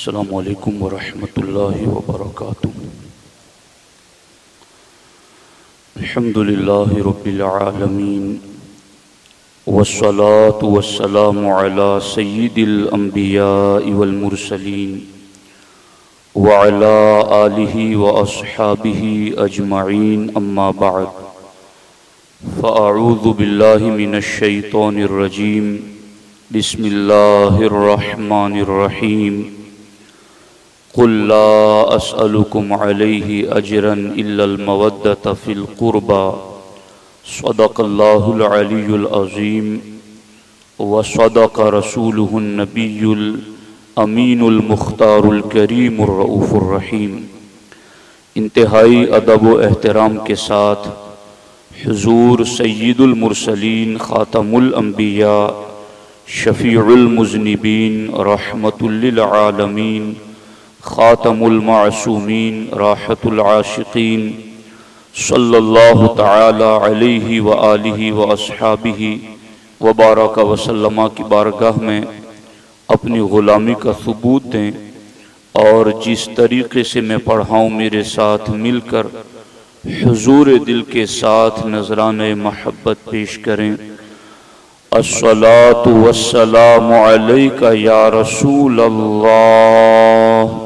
अस्सलामु अलैकुम वरहमतुल्लाहि वबरकातुहू। अल्हम्दुलिल्लाहि रब्बिल आलमीन वस्सलातु वस्सलामु अला सय्यिदिल अंबियाइ वल मुरसलीन व अला आलिहि व अस्हाबिहि अजमईन अम्मा बअद फ़अऊज़ु बिल्लाहि मिनश शैतानिर रजीम बिस्मिल्लाहिर रहमानिर रहीम क़ुल ला अस्अलुकुम अलैहि अजरन इल्लल मवद्दत फ़िल क़ुरबा सदक़ल्लाहुल अलियुल अज़ीम व सदक़ रसूलुहुन नबियुल अमीनुल मुख्तारुल करीमुर रऊफ़ुर रहीम। इंतहाई अदब व एहतराम के साथ हुज़ूर सय्यिदुल मुरसलीन ख़ातमुल अंबिया शफ़ीउल मुज़निबीन रहमतुल लिल आलमीन ख़ातमुल मासूमीन राहतुल आशिक़ीन सल्लल्लाहु तआला अलैहि व आलिहि व अस्हाबिहि व बारक व सल्लमा की बारगाह में अपनी ग़ुलामी का सबूत दें और जिस तरीक़े से मैं पढ़ाऊँ मेरे साथ मिलकर हुज़ूर दिल के साथ नज़राने महब्बत पेश करें। अस्सलातु वस्सलामु अलैका या रसूल अल्लाह,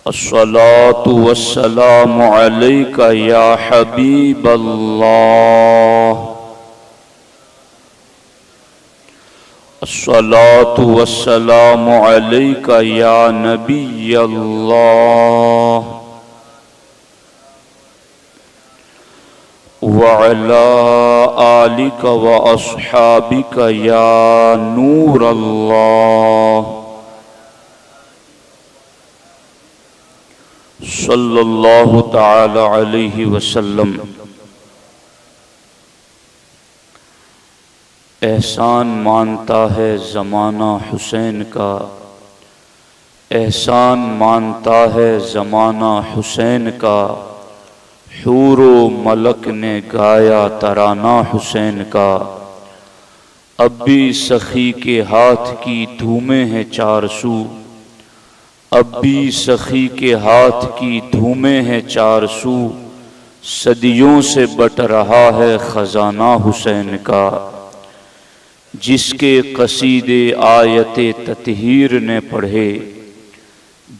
अस्सलातु वस्सलामु अलैका या हबीब अल्लाह, अस्सलातु वस्सलामु अलैका या नबी अल्लाह व अला आलिका व अस्हाबिका या नूर अल्लाह सल्लल्लाहु तआला अलैहि वसल्लम। एहसान मानता है ज़माना हुसैन का, एहसान मानता है ज़माना हुसैन का, हूरो मलक ने गाया तराना हुसैन का। अब भी सखी के हाथ की धूमें हैं चार सू, अब भी सखी के हाथ की धूमें हैं चार सू, सदियों से बट रहा है खजाना हुसैन का। जिसके कसीदे आयते ततहीर ने पढ़े,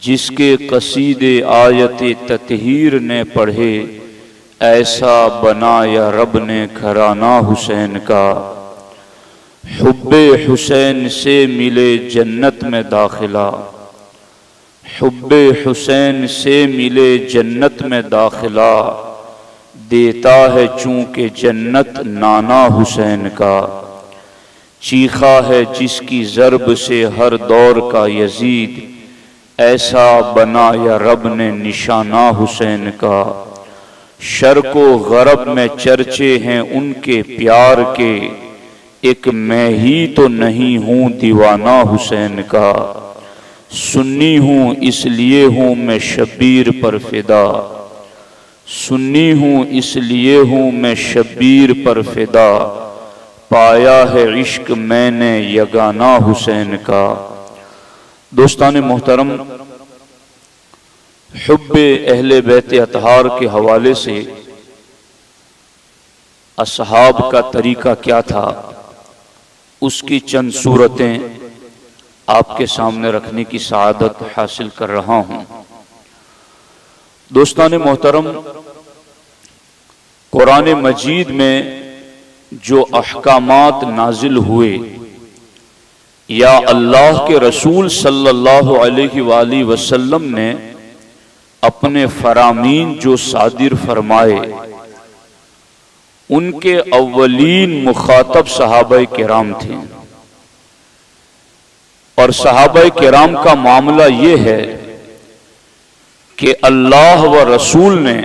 जिसके कसीदे आयते ततहीर ने पढ़े, ऐसा बनाया रब ने घराना हुसैन का। हुब्बे हुसैन से मिले जन्नत में दाखिला, हुब्बे हुसैन से मिले जन्नत में दाखिला, देता है चूंकि जन्नत नाना हुसैन का। चीखा है जिसकी ज़र्ब से हर दौर का यजीद, ऐसा बनाया रब ने निशाना हुसैन का। शर्को गरब में चर्चे हैं उनके प्यार के, एक मैं ही तो नहीं हूँ दीवाना हुसैन का। सुन्नी हूँ इसलिए हूँ मैं शब्बीर पर फिदा, सुन्नी हूँ इसलिए हूँ मैं शब्बीर पर फिदा, पाया है इश्क मैंने यगाना हुसैन का। दोस्तान मोहतरम, हुब्बे अहले बैत अतहार के हवाले से असहाब का तरीका क्या था, उसकी चंद सूरतें आपके सामने रखने की सआदत हासिल कर रहा हूं। दोस्तान मोहतरम, कुरान मजीद में जो अहकामात नाजिल हुए या अल्लाह के रसूल सल्लल्लाहु अलैहि वसल्लम ने अपने फरामीन जो सादिर फरमाए, उनके अव्वलीन मुखातब सहाबाए किराम थे। और सहाबाए किराम का मामला ये है कि अल्लाह व रसूल ने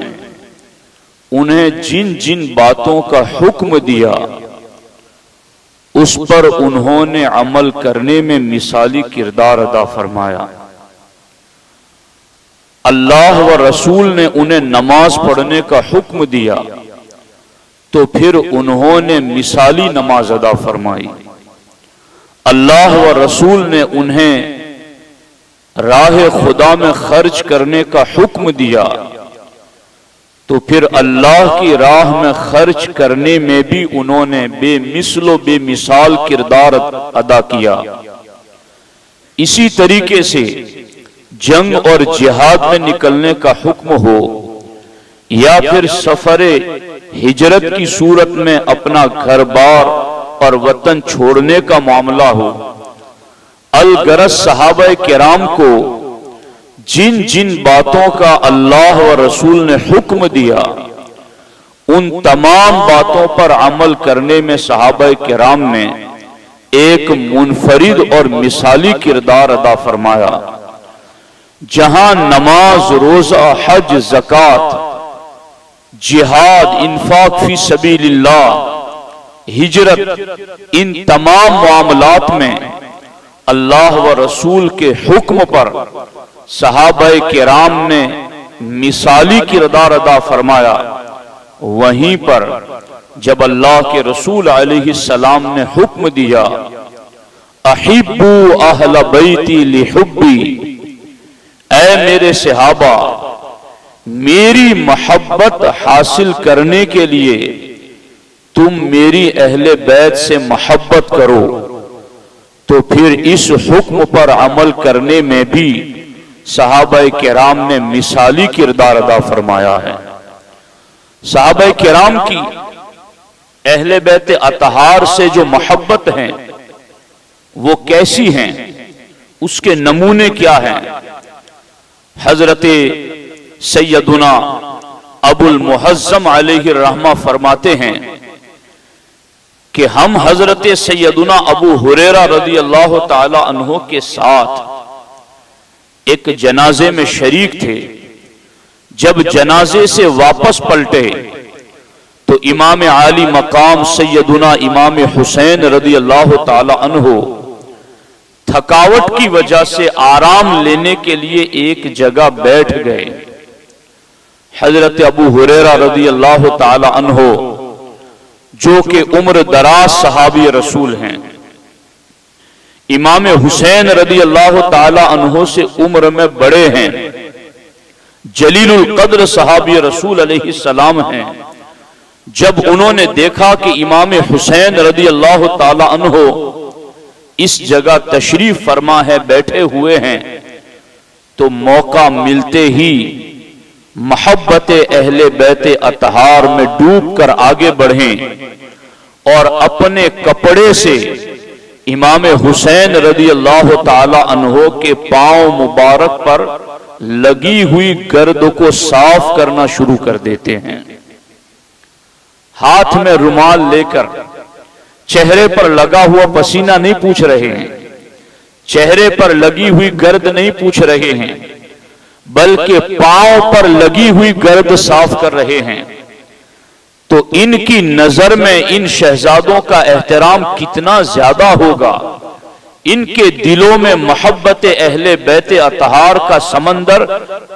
उन्हें जिन जिन बातों का हुक्म दिया उस पर उन्होंने अमल करने में मिसाली किरदार अदा फरमाया। अल्लाह व रसूल ने उन्हें नमाज पढ़ने का हुक्म दिया तो फिर उन्होंने मिसाली नमाज अदा फरमाई। अल्लाह व रसूल ने उन्हें राह खुदा में खर्च करने का हुक्म दिया, तो फिर अल्लाह की राह में खर्च करने में भी उन्होंने बेमिसलो बेमिसाल किरदार अदा किया। इसी तरीके से जंग और जिहाद में निकलने का हुक्म हो या फिर सफरे हिजरत की सूरत में अपना घर बार और वतन छोड़ने का मामला हो, अलगरज सहाबा किराम को जिन जिन बातों का अल्लाह व रसूल ने हुक्म दिया उन तमाम बातों पर अमल करने में सहाबा किराम ने एक मुनफरिद और मिसाली किरदार अदा फरमाया। जहां नमाज, रोजा, हज, ज़कात, जिहाद, इन्फाक फी सबीलिल्लाह, हिजरत, इन तमाम मामलात में अल्लाह व रसूल के हुक्म पर सहाबाए किराम ने मिसाली किरदार अदा फरमाया, वहीं पर जब अल्लाह के रसूल अलैहिस्सलाम ने हुक्म दिया अहिब्बू अहल बैती लिहुब्बी, ऐ मेरे सहाबा मेरी मोहब्बत हासिल करने के लिए तुम मेरी अहले बैत से मोहब्बत करो, तो फिर इस हुक्म पर अमल करने में भी सहाबाए किराम ने मिसाली किरदार अदा फरमाया है। सहाबाए किराम की अहले बैत अतहार से जो मोहब्बत है वो कैसी हैं, उसके नमूने क्या हैं। हजरत सैयदुना अबुल मुहज्जम अलैहि रहमा फरमाते हैं कि हम हजरत सैयदुना अबू हुरैरा रज़ी अल्लाह ताला अन्हु के साथ एक जनाजे में शरीक थे। जब जनाजे से वापस पलटे तो इमाम आली मकाम सैयदुना इमाम हुसैन रज़ी अल्लाह ताला अन्हु थकावट की वजह से आराम लेने के लिए एक जगह बैठ गए। हजरत अबू हुरैरा रज़ी अल्लाह ताला अन्हु जो कि उम्र दराज सहाबी रसूल हैं, इमाम हुसैन रज़ी अल्लाह ताला अन्हु से उम्र में बड़े हैं, जलीलुल कद्र सहाबी रसूल अलैहिस्सलाम हैं। जब उन्होंने देखा कि इमाम हुसैन रज़ी अल्लाह ताला अन्हु इस जगह तशरीफ फरमा है, बैठे हुए हैं, तो मौका मिलते ही मोहब्बत अहले बैत अतहार में डूब कर आगे बढ़ें और अपने कपड़े से इमाम हुसैन रज़ी अल्लाह ताला अन्हु के पांव मुबारक पर लगी हुई गर्द को साफ करना शुरू कर देते हैं। हाथ में रुमाल लेकर चेहरे पर लगा हुआ पसीना नहीं पूछ रहे हैं, चेहरे पर लगी हुई गर्द नहीं पूछ रहे हैं, बल्कि पांव पर लगी हुई गर्द साफ कर रहे हैं। तो इनकी नजर में इन शहजादों का एहतराम कितना ज्यादा होगा, इनके दिलों में मोहब्बत अहले बैत अतहार का समंदर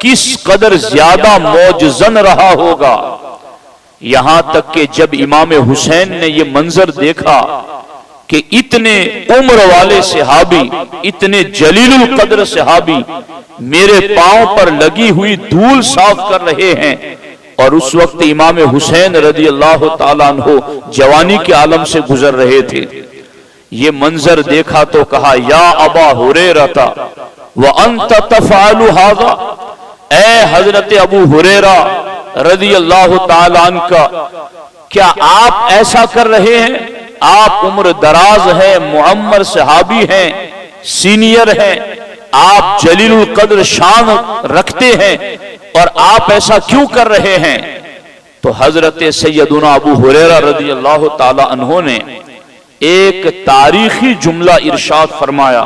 किस कदर ज्यादा मौजजन रहा होगा। यहां तक कि जब इमाम हुसैन ने यह मंजर देखा कि इतने उम्र वाले सहाबी, इतने जलीलुल कद्र सहाबी मेरे पांव पर लगी हुई धूल साफ कर रहे हैं, और उस वक्त इमाम हुसैन रज़ी अल्लाह ताला अन्हु जवानी के आलम से गुजर रहे थे। ये मंजर देखा तो कहा या अबा हुरैरा व अंत तफअलु हाज़ा, ऐ हजरत अबू हुरैरा रज़ी अल्लाह ताला अन्हु का, क्या आप ऐसा कर रहे हैं? आप उम्र दराज है, मुअम्मर सहाबी हैं, सीनियर हैं, आप जलीलुल कद्र शान रखते हैं, और आप ऐसा क्यों कर रहे हैं? तो हजरत सैयदुना अबू हुरैरा रज़ी अल्लाह ताला अन्हु ने एक तारीखी जुमला इरशाद फरमाया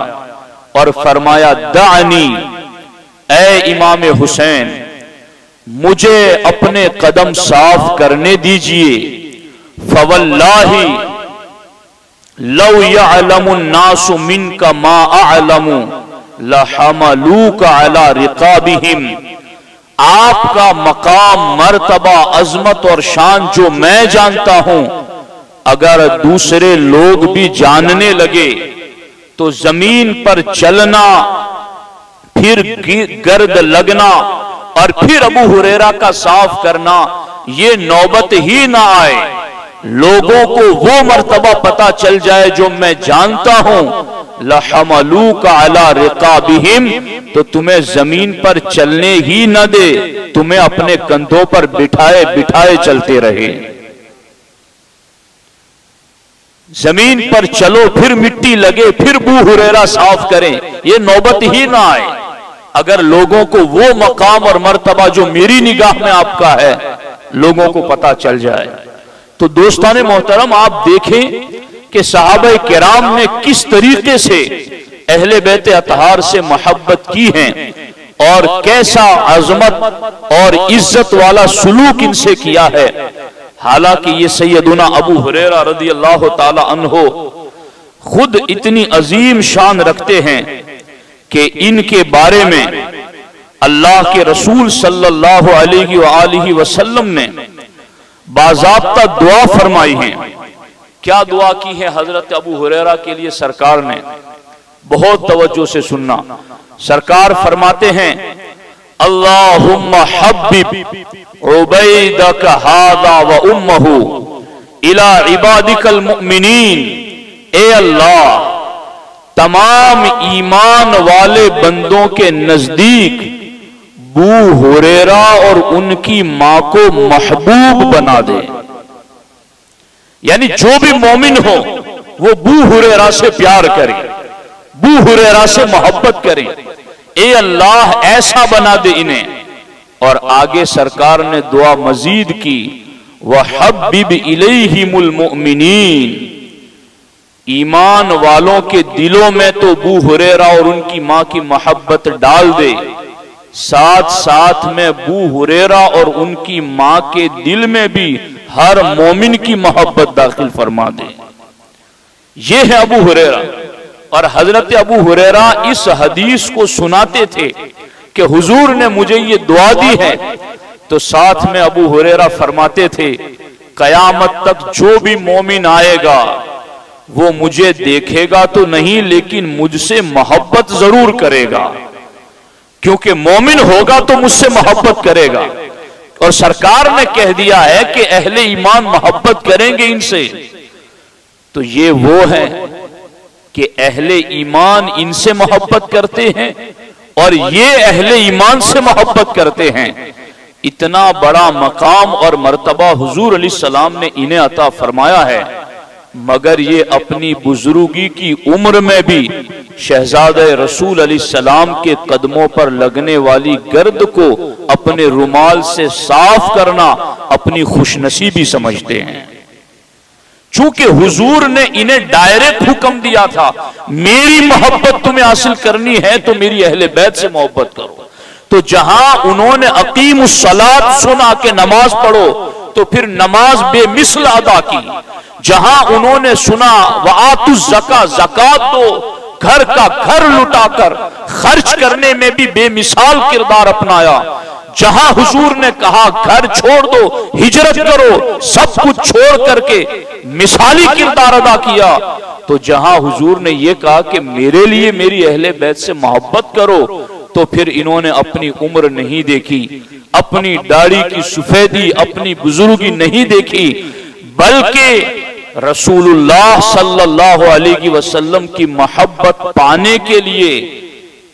और फरमाया दानी, ऐ इमाम हुसैन मुझे अपने कदम साफ करने दीजिए। फवल्लाही लौ यअलमुन नासु मिनका मा अअलमु लहमलूका अला रिकाबिहिम, आपका मकाम, मर्तबा, अजमत और शान जो मैं जानता हूं, अगर दूसरे लोग भी जानने लगे तो जमीन पर चलना, फिर गर्द लगना और फिर अबू हुरैरा का साफ करना, ये नौबत ही ना आए। लोगों को वो मर्तबा पता चल जाए जो मैं जानता हूं, लहमलूका अला रिकाबिहिम, तो तुम्हें जमीन पर चलने ही न दे, तुम्हें अपने कंधों पर बिठाए बिठाए चलते रहे। जमीन पर चलो, फिर मिट्टी लगे, फिर अबू हुरैरा साफ करें, ये नौबत ही ना आए। अगर लोगों को वो मकाम और मर्तबा जो मेरी निगाह में आपका है लोगों को पता चल जाए। तो दोस्ताने मोहतरम, आप देखें कि सहाबा किराम ने किस तरीके से अहले बैत अतहार से मोहब्बत की है और कैसा अजमत और इज्जत वाला सुलूक इनसे किया है। हालांकि ये सैयदुना अबू हुरैरा रज़ी अल्लाह ताला अन्हो खुद इतनी अजीम शान रखते हैं कि इनके बारे में अल्लाह के रसूल सल्लल्लाहु अलैहि वसल्लम ने बाज़ाब्ता दुआ फरमाई है। क्या दुआ की है हजरत अबू हुरैरा के लिए सरकार ने? बहुत तवज्जो से सुनना। सरकार फरमाते हैं, अल्लाहुम्मा हब्बिब उबैदक हादा व उम्महु इला इबादिकल मुमिनीन। ए अल्लाह, तमाम ईमान वाले बंदों के नजदीक अबू हुरैरा और उनकी मां को महबूब बना दे। यानी जो भी मोमिन हो वो अबू हुरैरा से प्यार करे, अबू हुरैरा से मोहब्बत करे। ए अल्लाह, ऐसा बना दे इन्हें। और आगे सरकार ने दुआ मजीद की, वहब्बिब इलैहिमुल मुमिनीन। ईमान वालों के दिलों में तो अबू हुरैरा और उनकी मां की मोहब्बत डाल दे, साथ साथ में अबू हुरैरा और उनकी मां के दिल में भी हर मोमिन की मोहब्बत दाखिल फरमा दे। ये है अबू हुरैरा। और हजरत अबू हुरैरा इस हदीस को सुनाते थे कि हुजूर ने मुझे ये दुआ दी है, तो साथ में अबू हुरैरा फरमाते थे, कयामत तक जो भी मोमिन आएगा वो मुझे देखेगा तो नहीं, लेकिन मुझसे मोहब्बत जरूर करेगा, क्योंकि मोमिन होगा तो मुझसे मोहब्बत करेगा। और सरकार ने कह दिया है कि अहले ईमान मोहब्बत करेंगे इनसे। तो ये वो है कि अहले ईमान इनसे मोहब्बत करते हैं और ये अहले ईमान से मोहब्बत करते हैं। इतना बड़ा मकाम और मर्तबा हुजूर अलैहिस्सलाम ने इन्हें अता फरमाया है, मगर ये अपनी बुजुर्गी की उम्र में भी शहजादे रसूल अलैहिस्सलाम के कदमों पर लगने वाली गर्द को अपने रुमाल से साफ करना अपनी खुशनसीबी समझते हैं। चूंकि हुजूर ने इन्हें डायरेक्ट हुक्म दिया था, मेरी मोहब्बत तुम्हें हासिल करनी है तो मेरी अहले बैत से मोहब्बत करो। तो जहां उन्होंने अकीमुस सलात सुना के नमाज पढ़ो, तो फिर नमाज बेमिसल अदा की। जहां उन्होंने सुना वआतुज़ ज़का, ज़कात दो, घर का घर लुटाकर खर्च करने में भी बेमिसाल किरदार अपनाया। जहां हुजूर ने कहा घर छोड़ दो, हिजरत करो, सब कुछ छोड़ करके मिसाली किरदार अदा किया। तो जहां हुजूर ने यह कहा कि मेरे लिए मेरी अहले बैत से मोहब्बत करो, तो फिर इन्होंने अपनी उम्र नहीं देखी, अपनी दाढ़ी की सफेदी, अपनी बुजुर्गी नहीं देखी, बल्कि रसूलुल्लाह सल्लल्लाहु अलैहि वसल्लम की मोहब्बत पाने के लिए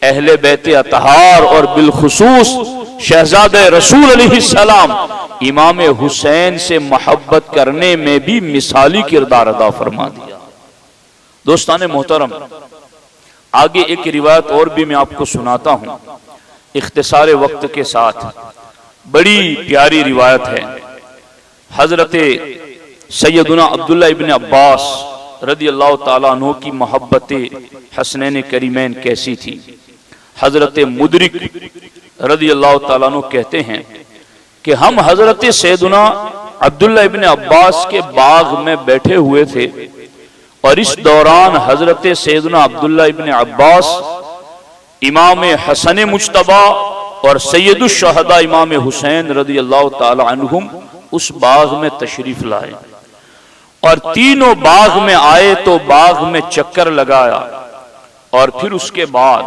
अहले बैत अतहार और बिलखुसूस शहजादे रसूल अलैहिस्सलाम इमाम हुसैन से मोहब्बत करने में भी मिसाली किरदार अदा फरमा दिया। दोस्ताने मोहतरम, आगे एक रिवायत और भी मैं आपको सुनाता हूं इख्तिसारे वक्त के साथ। बड़ी प्यारी रिवायत है। हजरत सैयदुना अब्दुल्ला इब्न अब्बास रज़ी अल्लाह ताला अन्हु की मोहब्बत हसनैन करीमैन कैसी थी। हजरत मुदरिक रज़ी अल्लाह ताला अन्हु कहते हैं कि हम हजरत सैयदुना अब्दुल्ला इब्न अब्बास के बाग में बैठे हुए थे और इस दौरान हजरत सैयदुना अब्दुल्ला इब्न अब्बास इमाम हसन मुज्तबा और सैयदुश शुहदा इमाम हुसैन रज़ी अल्लाह ताला अन्हुम उस बाग में तशरीफ लाए और तीनों बाग में आए तो बाग में चक्कर लगाया और फिर उसके बाद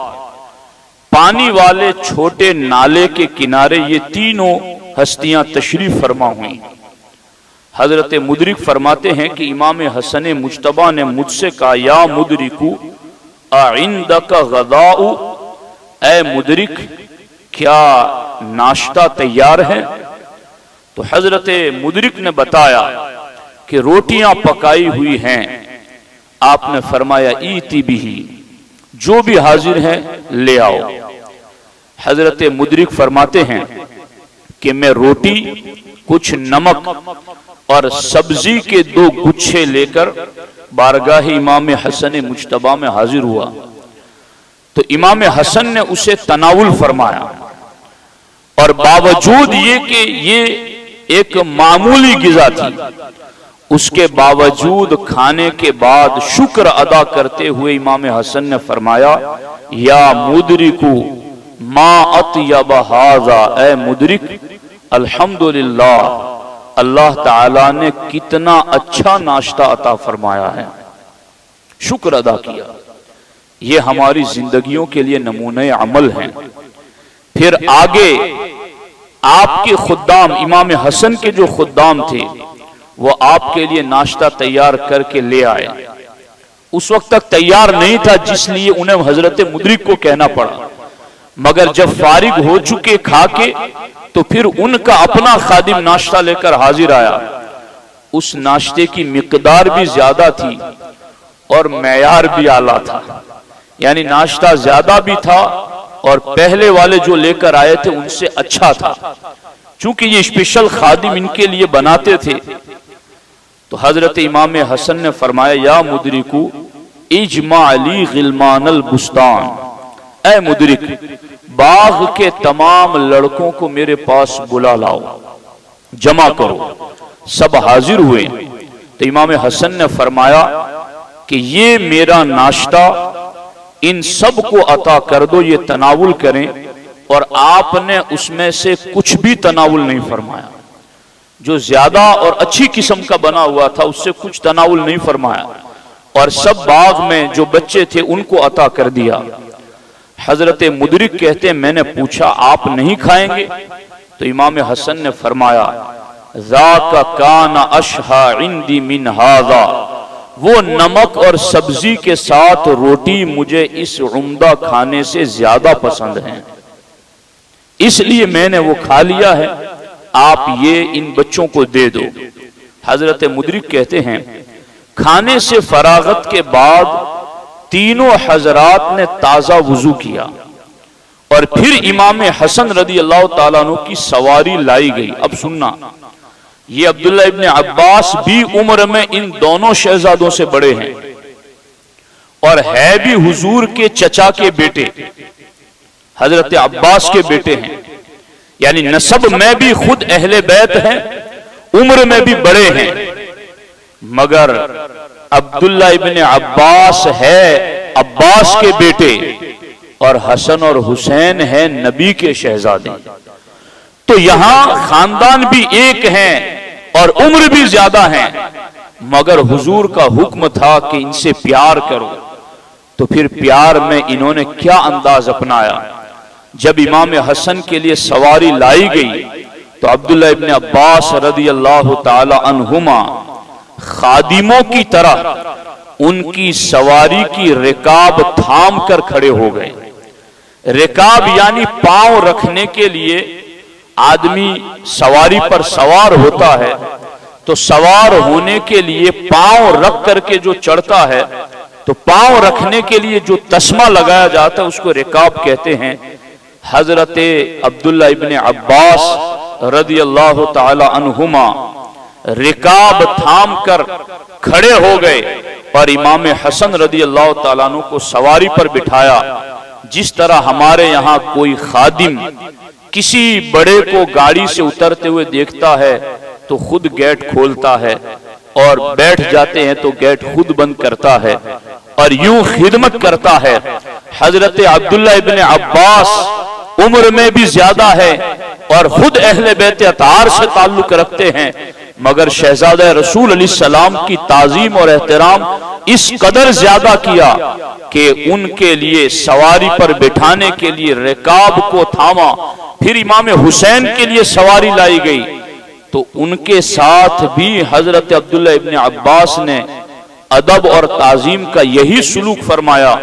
पानी वाले छोटे नाले के किनारे ये तीनों हस्तियां तशरीफ फरमा हुई। हजरत मुदरिक फरमाते हैं कि इमाम हसन मुज्तबा ने मुझसे कहा, या मुदरिकु आइंदका गदाउ, ए मुदरिक क्या नाश्ता तैयार है? तो हजरत मुदरिक ने बताया कि रोटियां पकाई हुई हैं। आपने फरमाया, ईती बिही, जो भी हाजिर है ले आओ। हजरत मुदरिक फरमाते हैं कि मैं रोटी, कुछ नमक और सब्जी के 2 गुच्छे लेकर बारगाह इमाम हसन मुज्तबा में हाजिर हुआ। तो इमाम हसन ने उसे तनावुल फरमाया, और बावजूद ये कि ये एक मामूली गिज़ा थी, उसके बावजूद खाने के बाद शुक्र अदा करते हुए इमाम हसन ने फरमाया, या मुदरिकु मा अत्यब हाज़ा, ए मुदरिक अल्हम्दुलिल्लाह, अल्लाह ताला ने कितना अच्छा नाश्ता अता फरमाया है, शुक्र अदा किया। ये हमारी जिंदगियों के लिए नमूने अमल हैं। फिर आगे आपके खुद्दाम, इमाम हसन के जो खुद्दाम थे, वो आपके लिए नाश्ता तैयार करके ले आए। उस वक्त तक तैयार नहीं था, जिसलिए उन्हें हजरत मुदरिक को कहना पड़ा, मगर जब फारिग हो चुके खा के, तो फिर उनका अपना खादिम नाश्ता लेकर हाजिर आया। उस नाश्ते की मिकदार भी ज्यादा थी और मेयार भी आला था, यानी नाश्ता ज्यादा भी था और पहले वाले जो लेकर आए थे उनसे अच्छा था, चूंकि ये स्पेशल खादिम इनके लिए बनाते थे। तो हजरत इमाम हसन ने फरमाया, या मुदरिकु इजमा अली गिलमानल बुस्तान, ए मुदरिक बाग के तमाम लड़कों को मेरे पास बुला लाओ, जमा करो। सब हाजिर हुए। तो इमाम हसन ने फरमाया कि ये मेरा नाश्ता इन सब को अता कर दो, ये तनावुल करें। और आपने उसमें से कुछ भी तनावुल नहीं फरमाया, जो ज्यादा और अच्छी किस्म का बना हुआ था उससे कुछ तनावुल नहीं फरमाया, और सब बाग में जो बच्चे थे उनको अता कर दिया। हजरत मुदरिक कहते हैं, मैंने पूछा आप नहीं खाएंगे? तो इमाम हसन ने फरमाया, ज़ाका काना अशहा इंदी मिन हाज़ा, वो नमक और सब्जी के साथ रोटी मुझे इस उम्दा खाने से ज्यादा पसंद है, इसलिए मैंने वो खा लिया है, आप ये इन बच्चों को दे दो। हजरत मुदरिक कहते हैं, खाने से फरागत के बाद तीनों हजरात ने ताजा वुजू किया और फिर इमाम हसन रदी अल्लाह ताला अन्हु की सवारी लाई गई। अब सुनना, ये अब्दुल्ला इब्ने अब्बास भी उम्र में इन दोनों शहजादों से बड़े हैं और है भी हुजूर के चचा के बेटे, हजरत अब्बास के बेटे हैं, यानी नसब में भी खुद अहले बैत हैं, उम्र में भी बड़े हैं। मगर अब्दुल्ला इब्ने अब्बास है अब्बास के बेटे और हसन और हुसैन है नबी के शहजादे। तो यहां खानदान भी एक है और उम्र भी ज्यादा है, मगर हुजूर का हुक्म था कि इनसे प्यार करो। तो फिर प्यार में इन्होंने क्या अंदाज अपनाया। जब इमाम हसन के लिए सवारी लाई गई तो अब्दुल्ला इब्ने अब्बास रदी अल्लाह ताला अन्हुमा खादिमों की तरह उनकी सवारी की रिकाब थाम कर खड़े हो गए। रिकाब यानी पांव रखने के लिए आदमी सवारी पर सवार होता है, तो सवार होने के लिए पांव रख करके जो चढ़ता है, तो पांव रखने के लिए जो तस्मा लगाया जाता है उसको रिकाब कहते हैं। हजरत अब्दुल्ला इब्ने अब्बास रदी अल्लाह ताला अन्हुमा रिकाब थाम कर खड़े हो गए और इमाम हसन रदी अल्लाह ताला अन्हु को सवारी पर बिठाया। जिस तरह हमारे यहाँ कोई खादिम किसी बड़े को गाड़ी से उतरते हुए देखता है तो खुद गेट खोलता है और बैठ जाते हैं तो गेट खुद बंद करता है और यूं खिदमत करता है। हजरत अब्दुल्ला इब्ने अब्बास उम्र में भी ज्यादा है और खुद अहले बैत अतार से ताल्लुक रखते हैं, मगर शहजादा रसूल अलैहिस्सलाम की ताजीम और एहतराम इस कदर ज्यादा किया कि उनके लिए सवारी पर बिठाने के लिए रिकाब को थामा। फिर इमाम हुसैन के लिए सवारी लाई गई तो उनके साथ भी हजरत अब्दुल्ला इब्न अब्बास ने अदब और ताजीम का यही सुलूक फरमाया।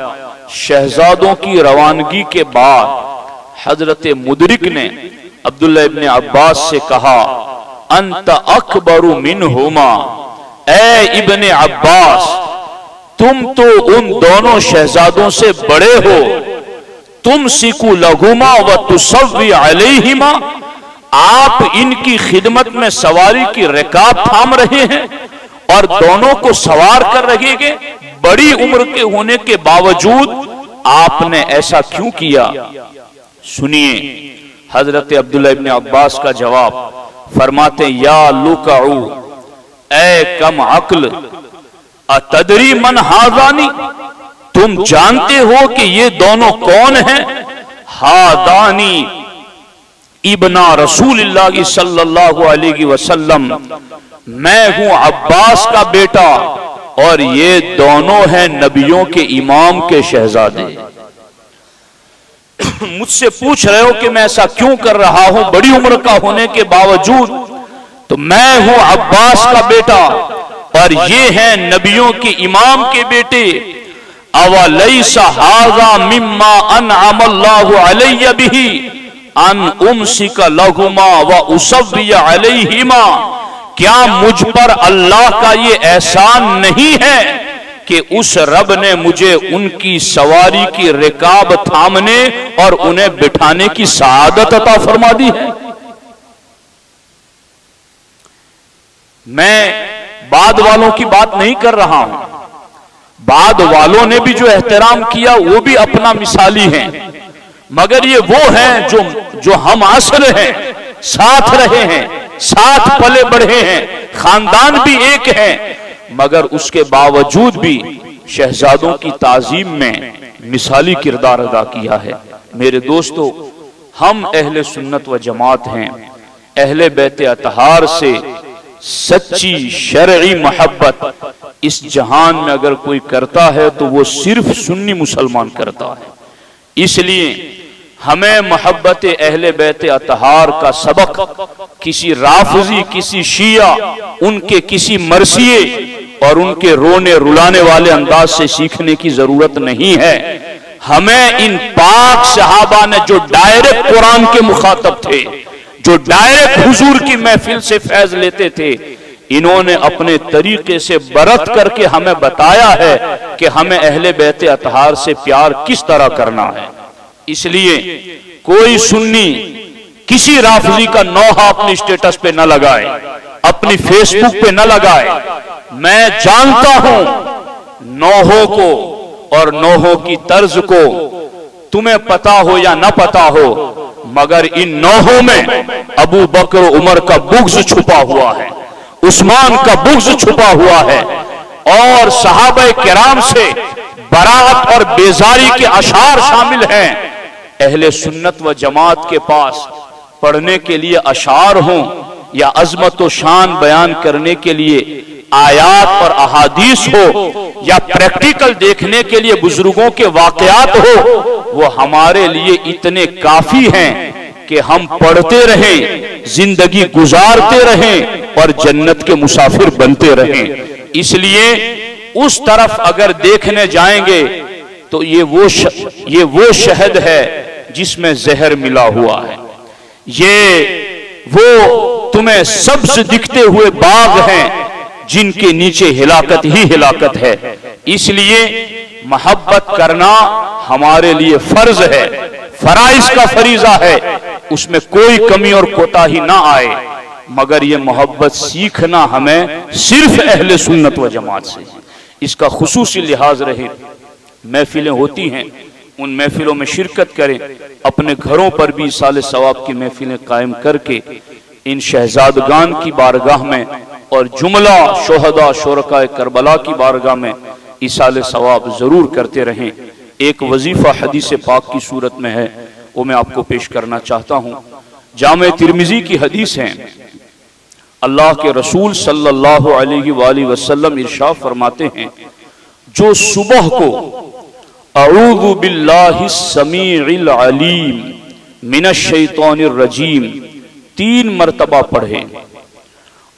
शहजादों की रवानगी के बाद हजरत मुदरिक ने अब्दुल्ला इब्न अब्बास से कहा, अंत अकबरु मिनहुमा, ए इब्न अब्बास तुम तो उन दोनों शहजादों से बड़े हो, तुम सिकु लघुमा व तुसव्वी अलैहिमा, आप इनकी खिदमत में सवारी की रिकाब थाम रहे हैं और दोनों को सवार कर रहे हैं। बड़ी उम्र के होने के बावजूद आपने ऐसा क्यों किया? सुनिए हजरत अब्दुल्ला इब्न अब्बास का जवाब। फरमाते, या लुकाऊ, ए कम अक्ल, अतदरी मन हाजानी, तुम जानते हो कि ये दोनों कौन हैं? हादानी इब्ना रसूलिल्लाह सल्लल्लाहु अलैहि वसल्लम, मैं हूं अब्बास का बेटा और ये दोनों हैं नबियों के इमाम के शहजादे। मुझसे पूछ रहे हो कि मैं ऐसा क्यों कर रहा हूं बड़ी उम्र का होने के बावजूद? तो मैं हूं अब्बास का बेटा और ये हैं नबियों के इमाम के बेटे। अवलैसा हाज़ा मिम्मा अनअमल्लाहु अलैहि बिही अन उमसिका लहुमा व उसव्विया अलैहिमा, क्या मुझ पर अल्लाह का ये एहसान नहीं है कि उस रब ने मुझे उनकी सवारी की रिकाब थामने और उन्हें बिठाने की सआदत अता फरमा दी है? मैं बाद वालों की बात नहीं कर रहा हूं, बाद वालों ने भी जो एहतराम किया वो भी अपना मिसाली है, मगर ये वो हैं जो हम आसर हैं, साथ रहे हैं, साथ पले बढ़े हैं, खानदान भी एक है, मगर उसके बावजूद भी शहजादों की ताजीम में मिसाली किरदार अदा किया है। मेरे दोस्तों, हम अहले सुन्नत व जमात हैं। अहले बैत अतहार से सच्ची शरई मोहब्बत इस जहान में अगर कोई करता है तो वो सिर्फ सुन्नी मुसलमान करता है। इसलिए हमें मोहब्बत अहले बैत अतहार का सबक किसी राफजी, किसी शिया, उनके किसी मरसिए और उनके रोने रुलाने वाले अंदाज से सीखने की जरूरत नहीं है। हमें इन पाक सहाबा ने जो डायरेक्ट कुरान के मुखातब थे, जो डायरेक्ट हुजूर की महफिल से फैज लेते थे, इन्होंने अपने तरीके से बरत करके हमें बताया है कि हमें अहले बैत अतहार से प्यार किस तरह करना है। इसलिए कोई सुन्नी किसी राफजी का नौहा अपनी स्टेटस पे न लगाए, अपनी फेसबुक पे न लगाए। मैं जानता हूं नौहों को और नौहों की तर्ज को, तुम्हें पता हो या ना पता हो, मगर इन नौहों में अबू बकर उमर का बुग़्ज़ छुपा हुआ है, उस्मान का बुग़्ज़ छुपा हुआ है और सहाबा किराम से बरात और बेजारी के अशार शामिल हैं। अहले सुन्नत व जमात के पास पढ़ने के लिए अशार हों या अजमत व शान बयान करने के लिए आयात और अहादीस हो या प्रैक्टिकल देखने के लिए बुजुर्गों के वाकयात हो, वो हमारे लिए इतने काफी हैं कि हम पढ़ते रहें, जिंदगी गुजारते रहें और जन्नत के मुसाफिर बनते रहें। इसलिए उस तरफ अगर देखने जाएंगे तो ये वो शहद है जिसमें जहर मिला हुआ है, ये वो तुम्हें सब्ज दिखते हुए बाग हैं जिनके नीचे हिलाकत ही हिलाकत है। इसलिए मोहब्बत करना हमारे लिए फर्ज है, फराइज का फरीजा है, उसमें कोई कमी और कोताही ना आए, मगर ये मोहब्बत सीखना हमें सिर्फ अहले सुन्नत व जमात से। इसका खुसूसी लिहाज रहे। महफिलें होती हैं, उन महफिलों में शिरकत करें, अपने घरों पर भी साले सवाब की महफिलें कायम करके इन शहजादगान की बारगाह में और जुमला शोहदा शोरकाए करबला की बारगाह में इसाले सवाब जरूर करते रहें। एक वजीफा हदीस पाक की सूरत में है, वो मैं आपको पेश करना चाहता हूँ। जामे तिर्मिजी की हदीस है, अल्लाह के रसूल सल्लल्लाहु अलैहि वसल्लम इरशाद फरमाते हैं, जो सुबह को अऊज़ु बिल्लाहि समीइल अलीम मिनश शैतानिर रजीम 3 मरतबा पढ़े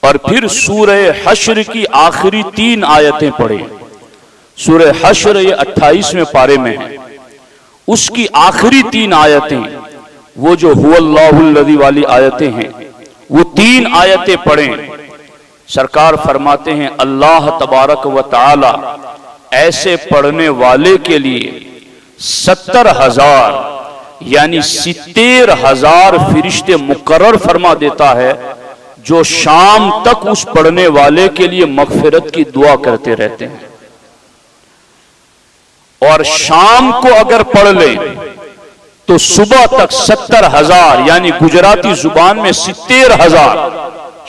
और फिर सूरह हश्र की आखिरी 3 आयतें पढ़े। सूरह हश्र ये 28वें पारे में है, उसकी आखिरी 3 आयतें, वो जो हुवल्लाहुल्लज़ी वाली आयतें हैं, वो 3 आयतें पढ़ें। सरकार फरमाते हैं अल्लाह तबारक व तआला ऐसे पढ़ने वाले के लिए 70,000 यानी 70,000 फरिश्ते मुकर्रर फरमा देता है, जो शाम तक उस पढ़ने वाले के लिए मगफिरत की दुआ करते रहते हैं। और शाम को अगर पढ़ लें तो सुबह तक 70,000 यानी गुजराती जुबान में 70,000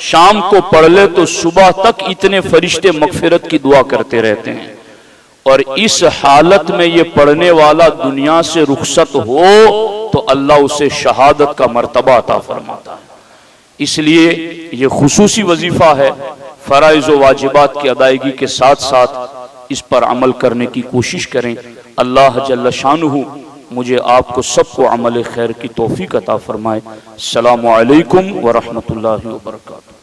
शाम को पढ़ ले तो सुबह तक इतने फरिश्ते मगफिरत की दुआ करते रहते हैं। और इस हालत में ये पढ़ने वाला दुनिया से रुखसत हो तो अल्लाह उसे शहादत का मर्तबा अता फरमाता है। इसलिए ये खुसूसी वजीफा है। फराइज व वाजिबात की अदायगी के साथ साथ इस पर अमल करने की कोशिश करें। अल्लाह जल्ल शानुहु मुझे आपको सबको अमल खैर की तौफीक अता फरमाए। अस्सलामु अलैकुम व रहमतुल्लाहि व बरकातुहू।